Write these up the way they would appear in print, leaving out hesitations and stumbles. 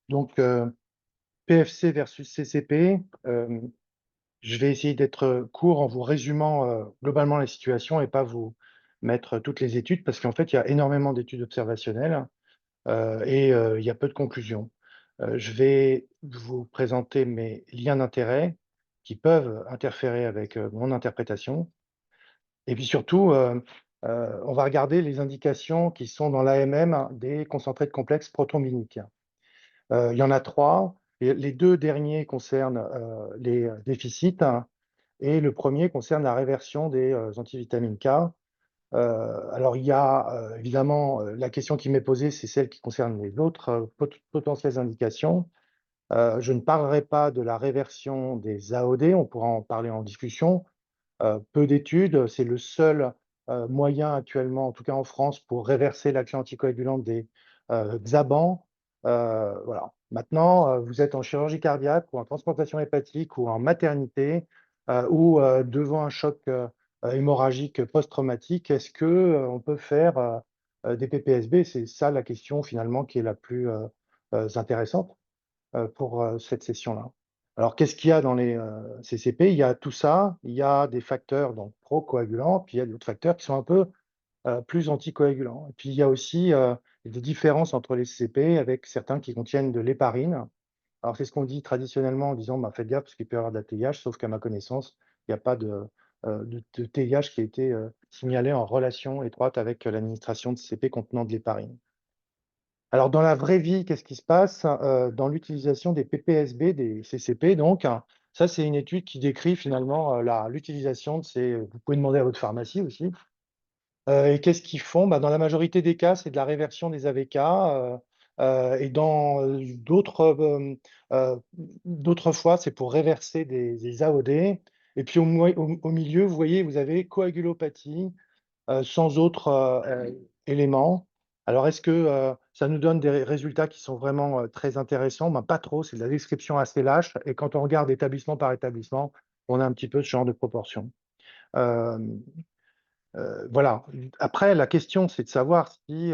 Donc, PFC versus CCP, je vais essayer d'être court en vous résumant globalement la situation et pas vous mettre toutes les études, parce qu'en fait, il y a énormément d'études observationnelles et il y a peu de conclusions. Je vais vous présenter mes liens d'intérêt qui peuvent interférer avec mon interprétation. Et puis surtout, on va regarder les indications qui sont dans l'AMM des concentrés de complexes prothrombiniques. Il y en a trois. Et les deux derniers concernent les déficits et le premier concerne la réversion des antivitamines K. Alors, il y a évidemment la question qui m'est posée, c'est celle qui concerne les autres potentielles indications. Je ne parlerai pas de la réversion des AOD, on pourra en parler en discussion. Peu d'études, c'est le seul moyen actuellement, en tout cas en France, pour réverser l'action anticoagulante des Xaban. Voilà. Maintenant, vous êtes en chirurgie cardiaque ou en transplantation hépatique ou en maternité ou devant un choc hémorragique post-traumatique. Est-ce que on peut faire des PPSB? C'est ça la question finalement qui est la plus intéressante pour cette session-là. Alors, qu'est-ce qu'il y a dans les CCP? Il y a tout ça, il y a des facteurs donc procoagulants, puis il y a d'autres facteurs qui sont un peu plus anticoagulants. Et puis, il y a aussi des différences entre les CCP avec certains qui contiennent de l'héparine. Alors, c'est ce qu'on dit traditionnellement en disant bah, faites gaffe parce qu'il peut y avoir de la TIH, sauf qu'à ma connaissance, il n'y a pas de TIH qui a été signalé en relation étroite avec l'administration de CCP contenant de l'héparine. Alors, dans la vraie vie, qu'est-ce qui se passe dans l'utilisation des PPSB, des CCP, donc, ça, c'est une étude qui décrit finalement l'utilisation de ces. Vous pouvez demander à votre pharmacie aussi. Et qu'est-ce qu'ils font? Bah, dans la majorité des cas, c'est de la réversion des AVK. Et dans d'autres fois, c'est pour réverser des AOD. Et puis au milieu, vous voyez, vous avez coagulopathie, sans autres éléments. Alors, est-ce que ça nous donne des résultats qui sont vraiment très intéressants? Ben, pas trop, c'est de la description assez lâche. Et quand on regarde établissement par établissement, on a un petit peu ce genre de proportion. Euh, voilà. Après, la question, c'est de savoir si,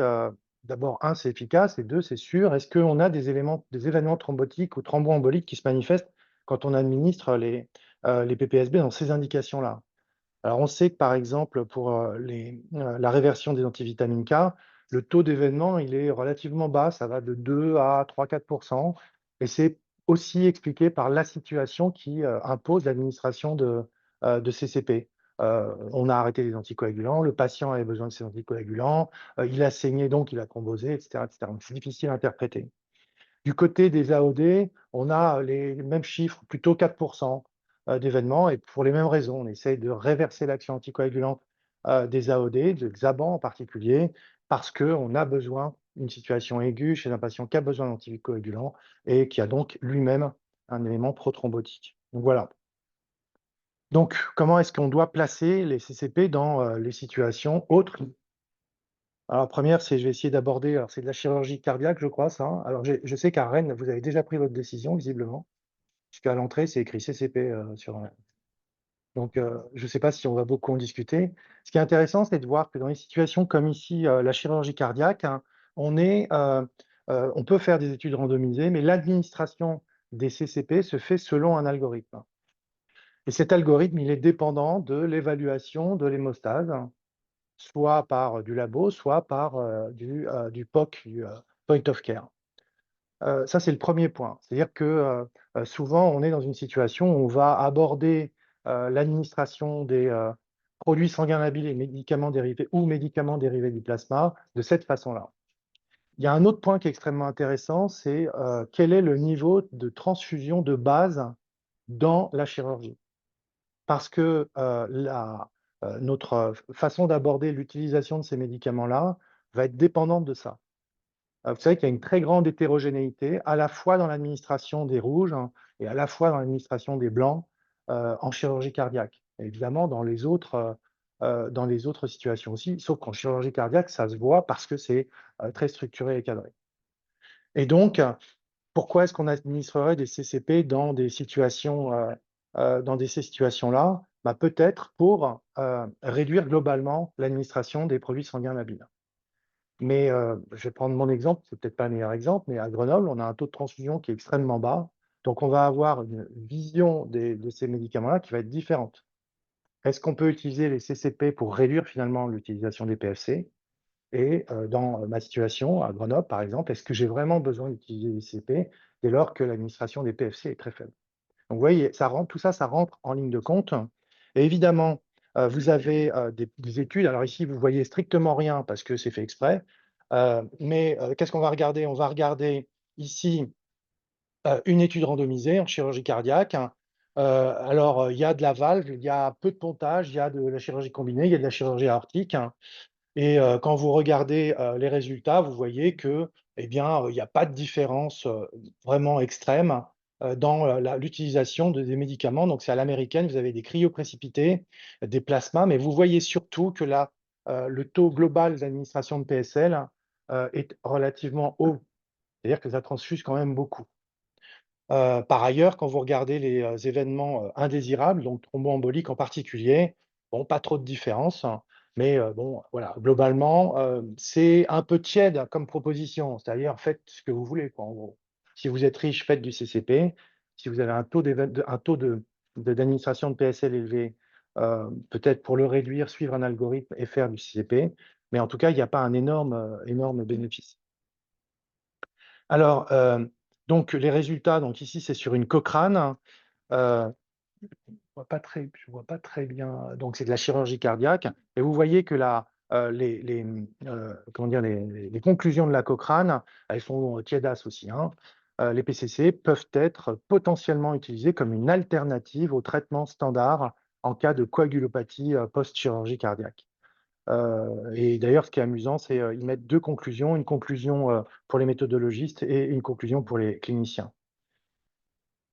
d'abord, un, c'est efficace, et deux, c'est sûr. Est-ce qu'on a des événements thrombotiques ou thromboemboliques qui se manifestent quand on administre les PPSB dans ces indications-là? Alors, on sait que, par exemple, pour la réversion des antivitamines K, le taux d'événement, il est relativement bas, ça va de 2 à 3-4%, et c'est aussi expliqué par la situation qui impose l'administration de CCP. On a arrêté les anticoagulants, le patient avait besoin de ces anticoagulants, il a saigné, donc il a thrombosé, etc., etc. Donc, c'est difficile à interpréter. Du côté des AOD, on a les mêmes chiffres, plutôt 4% d'événements, et pour les mêmes raisons, on essaye de réverser l'action anticoagulante des AOD, de Xaban en particulier, parce qu'on a besoin d'une situation aiguë chez un patient qui a besoin d'anticoagulant et qui a donc lui-même un élément prothrombotique. Donc voilà. Donc, comment est-ce qu'on doit placer les CCP dans les situations autres? Alors, la première, c'est, je vais essayer d'aborder, alors c'est de la chirurgie cardiaque, je crois, ça, hein. Alors, je sais qu'à Rennes, vous avez déjà pris votre décision, visiblement, puisqu'à l'entrée, c'est écrit CCP sur. Donc, je ne sais pas si on va beaucoup en discuter. Ce qui est intéressant, c'est de voir que dans les situations comme ici, la chirurgie cardiaque, hein, on peut faire des études randomisées, mais l'administration des CCP se fait selon un algorithme. Et cet algorithme, il est dépendant de l'évaluation de l'hémostase, soit par du labo, soit par du POC, du Point of Care. Ça, c'est le premier point. C'est-à-dire que souvent, on est dans une situation où on va aborder l'administration des produits sanguins labiles et médicaments dérivés ou médicaments dérivés du plasma de cette façon-là. Il y a un autre point qui est extrêmement intéressant, c'est quel est le niveau de transfusion de base dans la chirurgie. Parce que notre façon d'aborder l'utilisation de ces médicaments-là va être dépendante de ça. Vous savez qu'il y a une très grande hétérogénéité, à la fois dans l'administration des rouges et à la fois dans l'administration des blancs en chirurgie cardiaque. Et évidemment, dans les autres situations aussi, sauf qu'en chirurgie cardiaque, ça se voit parce que c'est très structuré et cadré. Et donc, pourquoi est-ce qu'on administrerait des CCP dans des situations, dans ces situations-là? Bah, peut-être pour réduire globalement l'administration des produits sanguins labiles. Mais je vais prendre mon exemple, c'est peut-être pas le meilleur exemple, mais à Grenoble, on a un taux de transfusion qui est extrêmement bas. Donc, on va avoir une vision de ces médicaments-là qui va être différente. Est-ce qu'on peut utiliser les CCP pour réduire finalement l'utilisation des PFC? Et dans ma situation à Grenoble, par exemple, est-ce que j'ai vraiment besoin d'utiliser les CCP dès lors que l'administration des PFC est très faible? Donc, vous voyez, ça rentre, tout ça, ça rentre en ligne de compte. Et évidemment, vous avez des études. Alors ici, vous voyez strictement rien parce que c'est fait exprès. Mais qu'est-ce qu'on va regarder? On va regarder ici une étude randomisée en chirurgie cardiaque. Alors, il y a de la valve, il y a peu de pontage, il y a de la chirurgie combinée, il y a de la chirurgie aortique. Et quand vous regardez les résultats, vous voyez que, eh bien, il n'y a pas de différence vraiment extrême dans l'utilisation des médicaments. Donc, c'est à l'américaine, vous avez des cryoprécipités, des plasmas, mais vous voyez surtout que là, le taux global d'administration de PSL est relativement haut. C'est-à-dire que ça transfuse quand même beaucoup. Par ailleurs, quand vous regardez les événements indésirables, donc thromboemboliques en particulier, bon, pas trop de différence, hein, mais bon, voilà, globalement, c'est un peu tiède comme proposition, c'est-à-dire faites ce que vous voulez, quoi, en gros. Si vous êtes riche, faites du CCP. Si vous avez un taux d'administration de PSL élevé, peut-être pour le réduire, suivre un algorithme et faire du CCP. Mais en tout cas, il n'y a pas un énorme bénéfice. Alors, donc les résultats, donc ici, c'est sur une Cochrane. Je vois pas très bien. Donc, c'est de la chirurgie cardiaque. Et vous voyez que comment dire, les conclusions de la Cochrane, elles sont tiédasses aussi, hein. Les PCC peuvent être potentiellement utilisés comme une alternative au traitement standard en cas de coagulopathie post-chirurgie cardiaque. Et d'ailleurs, ce qui est amusant, c'est qu'ils mettent deux conclusions, une conclusion pour les méthodologistes et une conclusion pour les cliniciens.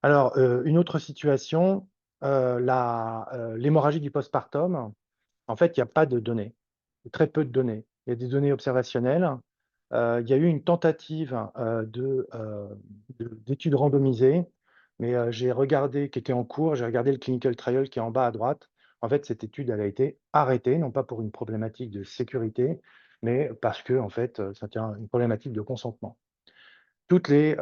Alors, une autre situation, l'hémorragie du postpartum, en fait, il y a pas de données, très peu de données. Il y a des données observationnelles. Il y a eu une tentative, d'étude randomisée, mais j'ai regardé qui était en cours, j'ai regardé le clinical trial qui est en bas à droite. En fait, cette étude, elle a été arrêtée, non pas pour une problématique de sécurité, mais parce que en fait, ça tient une problématique de consentement. Toutes les,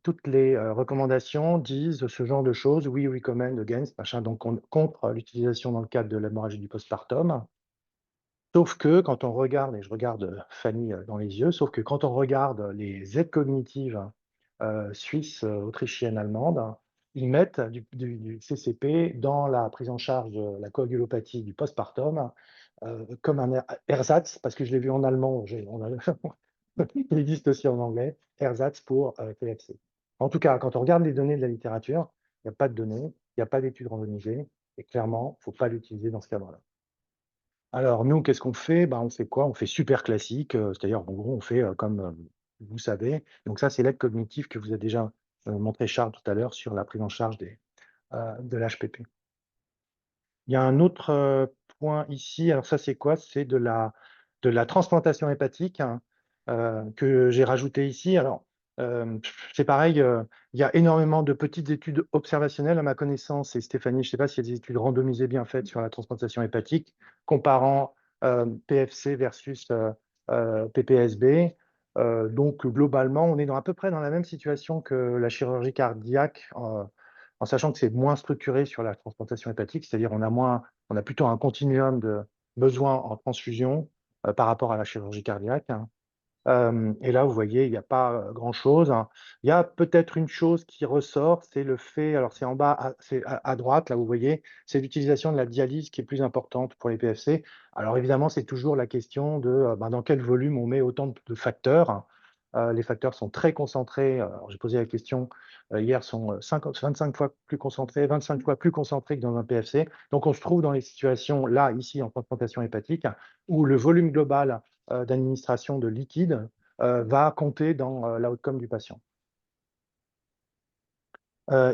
recommandations disent ce genre de choses: «We recommend against», machin, donc contre l'utilisation dans le cadre de l'hémorragie du postpartum. Sauf que quand on regarde, et je regarde Fanny dans les yeux, sauf que quand on regarde les aides cognitives suisses, autrichiennes, allemandes, ils mettent du CCP dans la prise en charge de la coagulopathie du postpartum comme un ersatz, parce que je l'ai vu en allemand, il existe aussi en anglais, ersatz pour TFC. En tout cas, quand on regarde les données de la littérature, il n'y a pas de données, il n'y a pas d'études randomisées, et clairement, il ne faut pas l'utiliser dans ce cadre-là. Alors nous, qu'est-ce qu'on fait? Ben, on fait quoi? On fait super classique, c'est-à-dire en gros, on fait, comme, vous savez. Donc ça, c'est l'aide cognitive que vous a déjà, montré Charles tout à l'heure sur la prise en charge de l'HPP. Il y a un autre, point ici, alors ça, c'est quoi? C'est de la transplantation hépatique, hein, que j'ai rajouté ici. Alors, c'est pareil, il y a énormément de petites études observationnelles à ma connaissance, et Stéphanie, je ne sais pas s'il y a des études randomisées bien faites sur la transplantation hépatique, comparant, PFC versus, PPSB. Donc globalement, on est à peu près dans la même situation que la chirurgie cardiaque, en sachant que c'est moins structuré sur la transplantation hépatique, c'est-à-dire on a plutôt un continuum de besoins en transfusion, par rapport à la chirurgie cardiaque, hein. Et là, vous voyez, il n'y a pas, grand-chose, hein. Il y a peut-être une chose qui ressort, c'est le fait, alors c'est en bas, c'est à droite, là, vous voyez, c'est l'utilisation de la dialyse qui est plus importante pour les PFC. Alors évidemment, c'est toujours la question de, ben, dans quel volume on met autant de facteurs. Les facteurs sont très concentrés, alors j'ai posé la question, hier, sont, 25 fois plus concentrés, 25 fois plus concentrés que dans un PFC. Donc on se trouve dans les situations, là, ici, en transplantation hépatique, où le volume global d'administration de liquide va compter dans l'outcome du patient.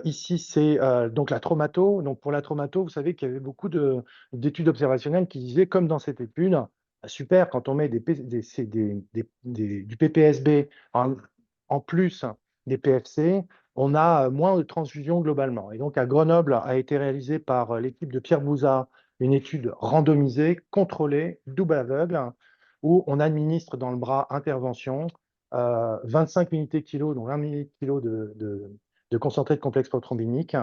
Ici, c'est donc la traumato. Donc pour la traumato, vous savez qu'il y avait beaucoup d'études observationnelles qui disaient, comme dans cette étude, ah, super, quand on met du PPSB en plus des PFC, on a moins de transfusion globalement. Et donc à Grenoble a été réalisé par l'équipe de Pierre Bouzat une étude randomisée, contrôlée, double aveugle, où on administre dans le bras intervention 25 unités kilo, donc 1 millilitre de concentré de complexe prothrombinique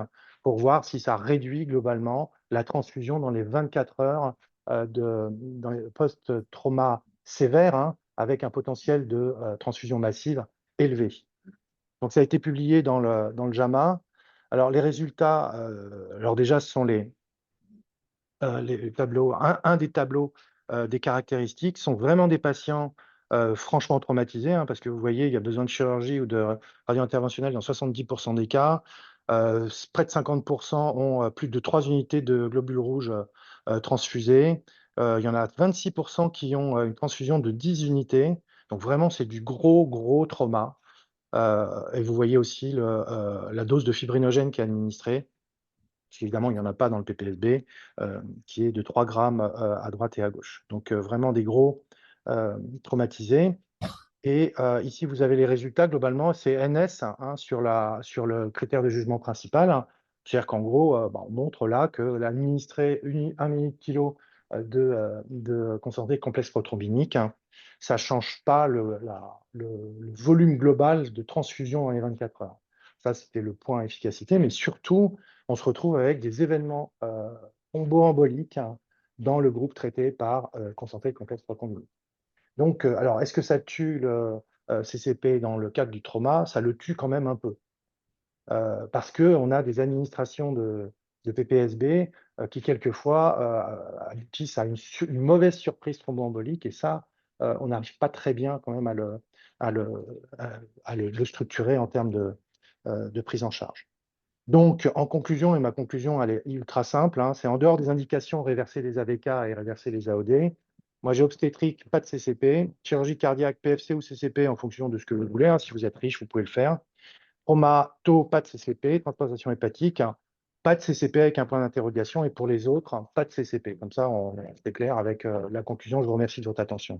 pour voir si ça réduit globalement la transfusion dans les 24 heures dans les post-trauma sévères, hein, avec un potentiel de transfusion massive élevé. Donc, ça a été publié dans le JAMA. Alors, les résultats, alors déjà, ce sont les tableaux. Un des tableaux des caractéristiques sont vraiment des patients franchement traumatisés, hein, parce que vous voyez, il y a besoin de chirurgie ou de radio interventionnelle dans 70% des cas. Près de 50% ont plus de 3 unités de globules rouges transfusés. Il y en a 26% qui ont une transfusion de 10 unités. Donc vraiment, c'est du gros trauma. Et vous voyez aussi la dose de fibrinogène qui est administrée, parce qu'évidemment, il n'y en a pas dans le PPSB, qui est de 3 grammes à droite et à gauche. Donc vraiment des gros traumatisés. Et ici, vous avez les résultats. Globalement, c'est NS, hein, sur le critère de jugement principal. C'est-à-dire qu'en gros, on montre là que l'administrer 1 millilitre de concentré complexe prothrombinique, hein, ça ne change pas le volume global de transfusion dans les 24 heures. Ça, c'était le point efficacité. Mais surtout, on se retrouve avec des événements thromboemboliques, hein, dans le groupe traité par concentré complexe prothrombinique. Donc, alors, est-ce que ça tue le CCP dans le cadre du trauma? Ça le tue quand même un peu, parce qu'on a des administrations de PPSB qui, quelquefois, aboutissent à une mauvaise surprise thromboembolique, et ça, on n'arrive pas très bien quand même à le structurer en termes de prise en charge. Donc, en conclusion, et ma conclusion, elle est ultra simple, hein, c'est en dehors des indications réverser les AVK et réverser les AOD. Moi, j'ai obstétrique, pas de CCP. Chirurgie cardiaque, PFC ou CCP en fonction de ce que vous voulez, hein. Si vous êtes riche, vous pouvez le faire. Trauma, taux, pas de CCP. Transplantation hépatique, hein, pas de CCP avec un point d'interrogation. Et pour les autres, hein, pas de CCP. Comme ça, c'est clair avec la conclusion. Je vous remercie de votre attention.